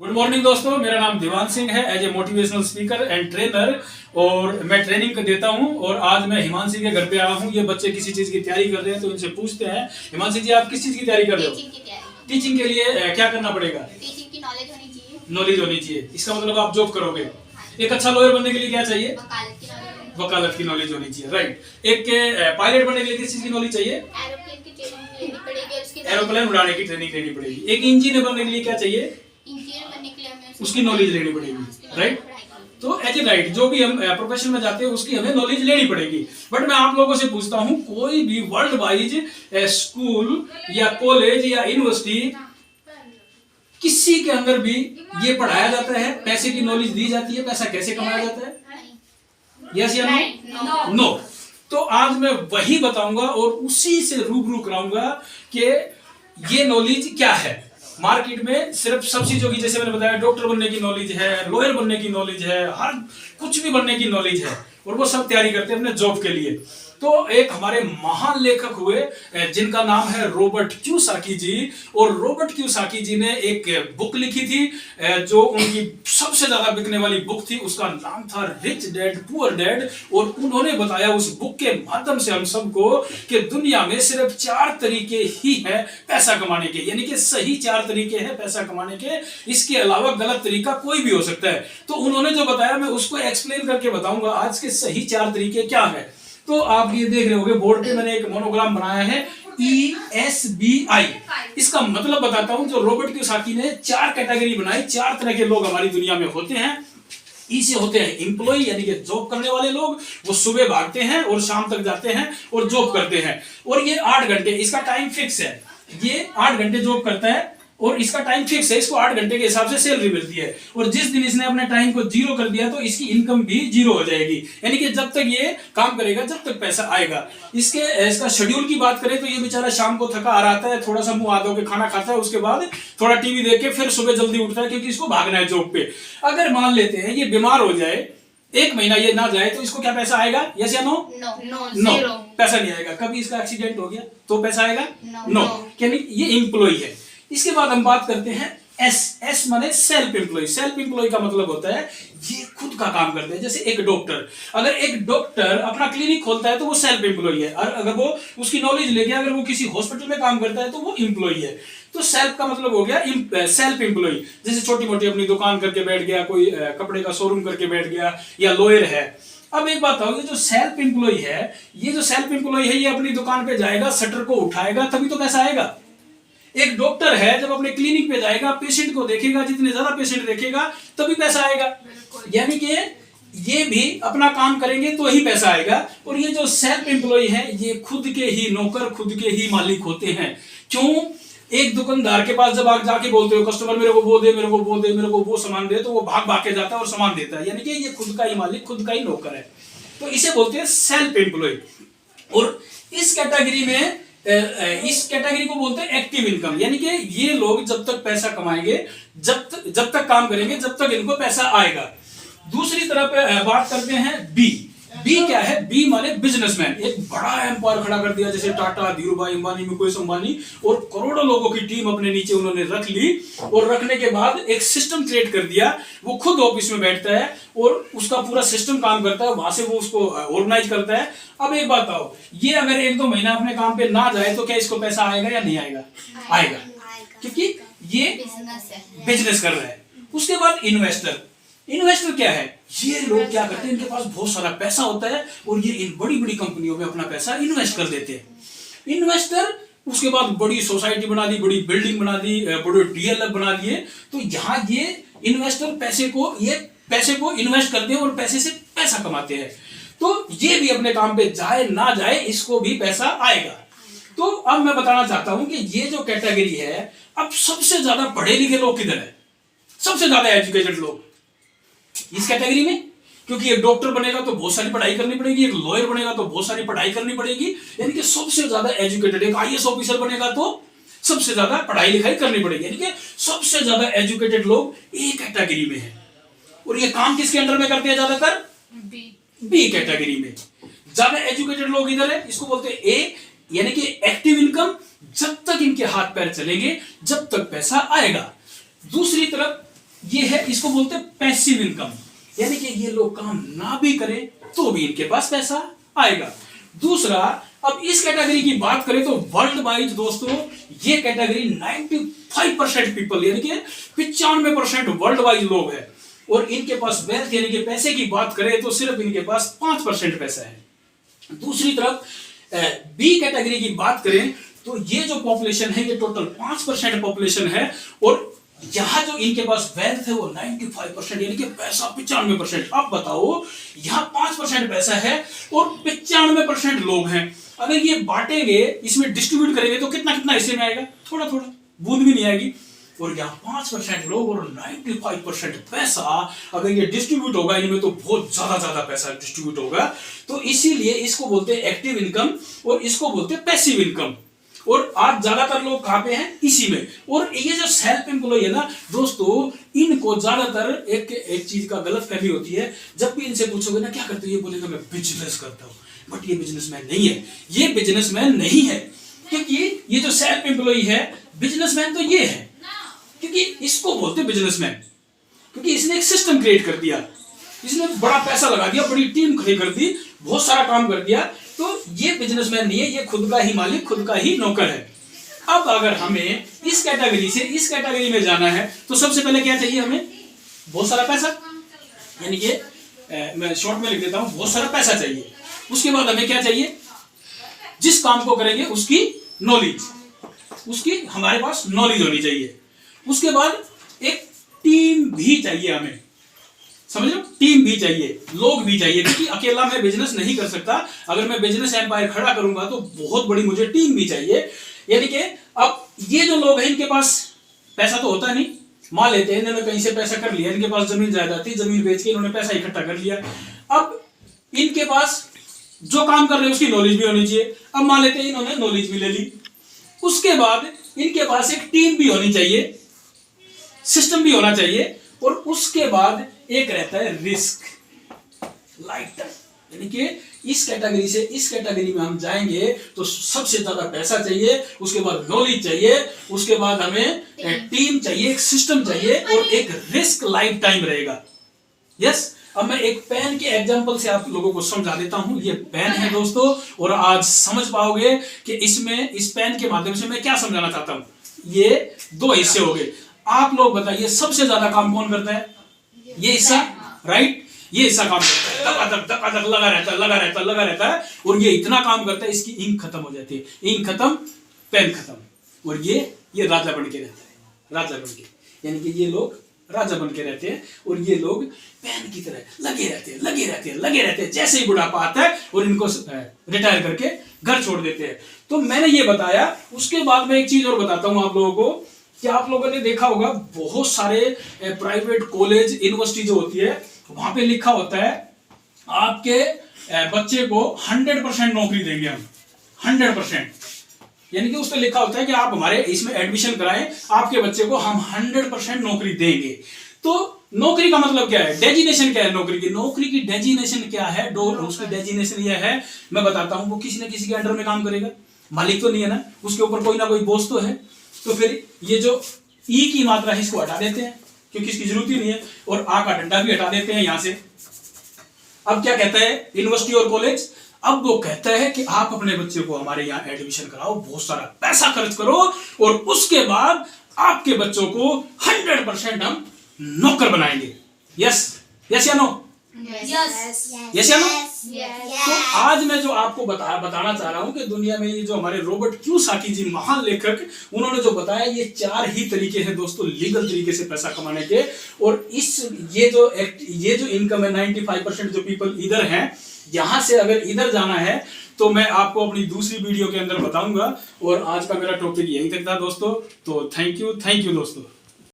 Good morning दोस्तों, मेरा नाम दीवान सिंह है। As a motivational speaker and trainer और मैं ट्रेनिंग देता हूं। और आज मैं हिमांशी के घर पे आया हूं। ये बच्चे किसी चीज की तैयारी कर रहे हैं तो इनसे पूछते हैं। हिमांशी जी, आप किस चीज की तैयारी कर रहे हो? टीचिंग के लिए क्या करना पड़ेगा? टीचिंग की नॉलेज होनी चाहिए। नॉलेज होनी चाहिए। इसका मतलब आप जॉब करोगे। एक अच्छा लॉयर बनने के लिए क्या चाहिए? वकालत वकालत की की नॉलेज नॉलेज होनी चाहिए, राइट। एक पायलट बनने के लिए किस चीज की नॉलेज चाहिए? एरोप्लेन की ट्रेनिंग लेनी पड़ेगी। उसके एरोप्लेन उड़ाने की ट्रेनिंग लेनी पड़ेगी। एक इंजीनियर बनने के लिए क्या चाहिए? इंजीनियर बनने के लिए हमें उसकी नॉलेज लेनी पड़ेगी, राइट। तो एज ए राइट, जो भी हम प्रोफेशन में जाते हैं उसकी हमें नॉलेज लेनी पड़ेगी। बट मैं आप लोगों से पूछता हूं, कोई भी वर्ल्ड वाइज स्कूल या कॉलेज या यूनिवर्सिटी किसी के अंदर भी ये पढ़ाया जाता है? पैसे की नॉलेज दी जाती है? पैसा कैसे कमाया जाता है? यस या नो? नो। तो आज मैं वही बताऊंगा और उसी से रूबरू कराऊंगा कि ये नॉलेज क्या है। मार्केट में सिर्फ सब चीजों की, जैसे मैंने बताया, डॉक्टर बनने की नॉलेज है, लॉयर बनने की नॉलेज है, हर कुछ भी बनने की नॉलेज है और वो सब तैयारी करते हैं अपने जॉब के लिए। तो एक हमारे महान लेखक हुए जिनका नाम है रॉबर्ट कियोसाकी जी। और रॉबर्ट कियोसाकी जी ने एक बुक लिखी थी जो उनकी सबसे ज्यादा बिकने वाली बुक थी। उसका नाम था रिच डैड पुअर डैड। और उन्होंने बताया उस बुक के माध्यम से हम सबको कि दुनिया में सिर्फ 4 तरीके ही हैं पैसा कमाने के, यानी कि सही 4 तरीके हैं पैसा कमाने के। इसके अलावा गलत तरीका कोई भी हो सकता है। तो उन्होंने जो बताया मैं उसको एक्सप्लेन करके बताऊंगा आज के सही 4 तरीके क्या है। तो आप ये देख रहे होंगे बोर्ड पे मैंने एक मोनोग्राम बनाया है ESBI। इसका मतलब बताता हूं। जो रॉबर्ट कियोसाकी ने 4 कैटेगरी बनाई। 4 तरह के लोग हमारी दुनिया में होते हैं। इसे होते हैं एम्प्लॉय, यानी कि जॉब करने वाले लोग। वो सुबह भागते हैं और शाम तक जाते हैं और जॉब करते हैं। और ये 8 घंटे, इसका टाइम फिक्स है। ये 8 घंटे जॉब करता है और इसका टाइम फिक्स है। इसको 8 घंटे के हिसाब से सैलरी मिलती है। और जिस दिन इसने अपने टाइम को 0 कर दिया तो इसकी इनकम भी 0 हो जाएगी। यानी कि जब तक ये काम करेगा जब तक पैसा आएगा। इसका शेड्यूल की बात करें तो ये बेचारा शाम को थका आ रहा है, थोड़ा सा मुंह हाथ धो के खाना खाता है, उसके बाद थोड़ा टीवी देख के फिर सुबह जल्दी उठता है क्योंकि इसको भागना है जॉब पे। अगर मान लेते हैं ये बीमार हो जाए, 1 महीना ये ना जाए, तो इसको क्या पैसा आएगा? यस या नो? नो, पैसा नहीं आएगा। कभी इसका एक्सीडेंट हो गया तो पैसा आएगा? नो। यानी ये एम्प्लॉय है। इसके बाद हम बात करते हैं एस माने सेल्फ एम्प्लॉय। सेल्फ एम्प्लॉय का मतलब होता है ये खुद का काम करते हैं। जैसे एक डॉक्टर, अगर एक डॉक्टर अपना क्लिनिक खोलता है तो वो सेल्फ एम्प्लॉय है। और अगर वो उसकी नॉलेज लेके अगर वो किसी हॉस्पिटल में काम करता है तो वो एम्प्लॉय है। तो सेल्फ का मतलब हो गया सेल्फ एम्प्लॉय। जैसे छोटी मोटी अपनी दुकान करके बैठ गया, कोई कपड़े का शोरूम करके बैठ गया, या लॉयर है। अब एक बात बताओ, ये जो सेल्फ एम्प्लॉय है, ये अपनी दुकान पे जाएगा, शटर को उठाएगा, तभी तो पैसा आएगा। एक डॉक्टर है, जब अपने क्लिनिक पे जाएगा, पेशेंट को देखेगा, जितने ज्यादा पेशेंट देखेगा तभी पैसा आएगा। यानी कि ये भी अपना काम करेंगे तो ही पैसा आएगा। और ये जो सेल्फ एम्प्लॉय है ये खुद के ही नौकर, खुद के ही मालिक होते हैं। क्यों? एक दुकानदार के पास जब आप जाके बोलते हो कस्टमर मेरे को वो दे, मेरे को वो दे, मेरे को वो सामान दे, तो वो भाग भाग के जाता है और सामान देता है। यानी कि ये खुद का ही मालिक, खुद का ही नौकर है। तो इसे बोलते हैं सेल्फ एम्प्लॉय। और इस कैटेगरी को बोलते हैं एक्टिव इनकम। यानी कि ये लोग जब तक पैसा कमाएंगे, जब तक काम करेंगे, जब तक इनको पैसा आएगा। दूसरी तरफ बात करते हैं बी क्या है? बी माने बिजनेसमैन। एक बड़ा एम्पायर खड़ा कर दिया, जैसे टाटा, धीरूभाई अंबानी, मुकेश अंबानी, और करोड़ों लोगों की टीम अपने नीचे उन्होंने रख ली। और रखने के बाद एक सिस्टम क्रिएट कर दिया। वो खुद ऑफिस में बैठता है और उसका पूरा सिस्टम काम करता है, वहां से वो उसको ऑर्गेनाइज करता है। अब एक बात आओ, ये अगर 1-2 महीना अपने काम पे ना जाए तो क्या इसको पैसा आएगा या नहीं आएगा? आएगा, क्योंकि ये बिजनेस कर रहा है। उसके बाद इन्वेस्टर क्या है? ये लोग क्या करते हैं, इनके पास बहुत सारा पैसा होता है और ये इन बड़ी बड़ी कंपनियों में अपना पैसा इन्वेस्ट कर देते हैं। इन्वेस्टर उसके बाद बड़ी सोसाइटी बना दी, बड़ी बिल्डिंग बना दी, बड़े डीएलएफ बना दिए। तो यहाँ ये इन्वेस्टर पैसे को इन्वेस्ट करते हैं और पैसे से पैसा कमाते हैं। तो ये भी अपने काम पे जाए ना जाए, इसको भी पैसा आएगा। तो अब मैं बताना चाहता हूं कि ये जो कैटेगरी है, अब सबसे ज्यादा पढ़े लिखे लोग किधर है? सबसे ज्यादा एजुकेटेड लोग इस कैटेगरी में। क्योंकि एक डॉक्टर बनेगा तो बहुत सारी पढ़ाई करनी पड़ेगी, एक लॉयर बनेगा तो बहुत सारी पढ़ाई करनी पड़ेगी। यानी कि सबसे ज्यादा एजुकेटेड, एक IAS ऑफिसर बनेगा तो सबसे ज्यादा पढ़ाई लिखाई करनी पड़ेगी। यानी कि सबसे ज्यादा एजुकेटेड लोग एक कैटेगरी में है। और ये काम किसके अंडर में करते हैं? ज्यादातर बी कैटेगरी में। ज्यादा एजुकेटेड लोग इधर है, इसको बोलते हैं ए, यानी कि एक्टिव इनकम। जब तक इनके हाथ पैर चलेंगे जब तक पैसा आएगा। दूसरी तरफ ये है, इसको बोलते हैं पैसिव इनकम, यानी कि ये लोग काम ना भी करें तो भी इनके पास पैसा आएगा। दूसरा, अब इस कैटेगरी की बात करें तो वर्ल्ड वाइड दोस्तों ये कैटेगरी 95% पीपल यानी कि 95% वर्ल्ड वाइड लोग हैं, और इनके पास वेल्थ यानी कि पैसे की बात करें तो सिर्फ इनके पास 5% पैसा है। दूसरी तरफ बी कैटेगरी की बात करें तो ये जो पॉपुलेशन है ये टोटल 5% पॉपुलेशन है, और यहाँ जो इनके पास वेल्थ है वो 95% यानी कि पैसा 95%। अब बताओ यहाँ 5% पैसा है और 95% लोग हैं, अगर ये बांटेंगे इसमें डिस्ट्रीब्यूट करेंगे तो कितना कितना हिस्से में आएगा, थोड़ा थोड़ा, बूंद भी नहीं आएगी। और यहाँ 5% लोग और 95% पैसा अगर ये डिस्ट्रीब्यूट होगा इनमें तो बहुत ज्यादा पैसा डिस्ट्रीब्यूट होगा। तो इसीलिए इसको बोलते हैं एक्टिव इनकम और इसको बोलते हैं पैसिव इनकम। और आज ज्यादातर लोग कहाँ पे हैं, इसी में। और ये जो सेल्फ एम्प्लॉय है ना दोस्तों, इनको ज्यादातर एक चीज का गलत फहमी होती है। जब भी इनसे पूछोगे ना क्या करते हो, ये बोलेगा मैं बिजनेस करता हूँ, बट ये बिजनेसमैन नहीं है, ये बिजनेसमैन नहीं है, क्योंकि ये जो सेल्फ एम्प्लॉय है बिजनेसमैन तो ये है, क्योंकि इसको बोलते हैं बिजनेसमैन, क्योंकि इसने एक सिस्टम क्रिएट कर दिया, इसने बड़ा पैसा लगा दिया, बड़ी टीम खड़ी कर दी, बहुत सारा काम कर दिया। तो ये बिजनेसमैन नहीं है, ये खुद का ही मालिक, खुद का ही नौकर है। अब अगर हमें इस कैटेगरी से इस कैटेगरी में जाना है तो सबसे पहले क्या चाहिए हमें, बहुत सारा पैसा, यानी कि मैं शॉर्ट में लिख देता हूं, बहुत सारा पैसा चाहिए। उसके बाद हमें क्या चाहिए, जिस काम को करेंगे उसकी नॉलेज, उसकी हमारे पास नॉलेज होनी चाहिए। उसके बाद एक टीम भी चाहिए हमें, समझ लो, टीम भी चाहिए, लोग भी चाहिए, क्योंकि अकेला मैं बिजनेस नहीं कर सकता। अगर मैं बिजनेस एम्पायर खड़ा करूंगा तो बहुत बड़ी मुझे टीम भी चाहिए। यानी कि अब ये जो लोग हैं इनके पास पैसा तो होता नहीं, मान लेते हैं इन्होंने कहीं से पैसा कर लिया, इनके पास जमीन जायदाद थी, जमीन बेच के इन्होंने पैसा इकट्ठा कर लिया। अब इनके पास जो काम कर रहे हैं उसकी नॉलेज भी होनी चाहिए। अब मान लेते हैं इन्होंने नॉलेज भी ले ली, उसके बाद इनके पास एक टीम भी होनी चाहिए, सिस्टम भी होना चाहिए, और उसके बाद एक रहता है रिस्क लाइटर, यानी कि इस कैटेगरी से इस कैटेगरी में हम जाएंगे तो सबसे ज्यादा पैसा चाहिए, उसके बाद नॉलेज चाहिए, उसके बाद हमें एक टीम चाहिए, एक सिस्टम चाहिए, और एक रिस्क लाइफ टाइम रहेगा। यस, अब मैं एक पेन के एग्जांपल से आप लोगों को समझा देता हूं। ये पेन है दोस्तों, और आज समझ पाओगे कि इसमें इस पेन के माध्यम से मैं क्या समझाना चाहता हूं। ये दो हिस्से हो गए। आप लोग बताइए सबसे ज्यादा काम कौन करता है, ये हिस्सा, राइट, ये हिस्सा काम करता है, धक लगा रहता है, और ये इतना काम करता है इसकी इंक खत्म हो जाती है, इंक खत्म, पेन खत्म, और ये राजा बन के रहता है, राजा बन के, यानी कि ये लोग राजा बन के रहते हैं, और ये लोग पेन की तरह लगे रहते हैं, जैसे ही बुढ़ापा आता है और इनको रिटायर करके घर छोड़ देते हैं। तो मैंने ये बताया, उसके बाद मैं एक चीज और बताता हूं आप लोगों को कि आप लोगों ने देखा होगा बहुत सारे प्राइवेट कॉलेज यूनिवर्सिटी जो होती है वहां पे लिखा होता है आपके बच्चे को 100% नौकरी देंगे हम, 100%, यानी कि उस पर लिखा होता है कि आप हमारे इसमें एडमिशन कराएं, आपके बच्चे को हम 100% नौकरी देंगे। तो नौकरी का मतलब क्या है, डेजिनेशन क्या है नौकरी की, नौकरी की डेजिनेशन क्या है, उसकी डेजिनेशन यह है, मैं बताता हूं, वो किसी न किसी के अंडर में काम करेगा, मालिक तो नहीं है ना, उसके ऊपर कोई ना कोई बॉस तो है। तो फिर ये जो ई की मात्रा है इसको हटा देते हैं क्योंकि इसकी जरूरत ही नहीं है, और आ का डंडा भी हटा देते हैं यहां से। अब क्या कहता है यूनिवर्सिटी और कॉलेज, अब वो कहता है कि आप अपने बच्चे को हमारे यहाँ एडमिशन कराओ, बहुत सारा पैसा खर्च करो, और उसके बाद आपके बच्चों को 100% हम नौकर बनाएंगे। यस, यस या नो, यस या नो। तो आज मैं जो आपको बताना चाह रहा हूं कि दुनिया में ये जो हमारे रॉबर्ट कियोसाकी जी महान लेखक, उन्होंने जो बताया ये 4 ही तरीके हैं दोस्तों लीगल तरीके से पैसा कमाने के। और ये जो इनकम है 95% जो पीपल इधर हैं, यहां से अगर इधर जाना है तो मैं आपको अपनी दूसरी वीडियो के अंदर बताऊंगा। और आज का मेरा टॉपिक यहीं तक था दोस्तों, तो थैंक यू दोस्तों।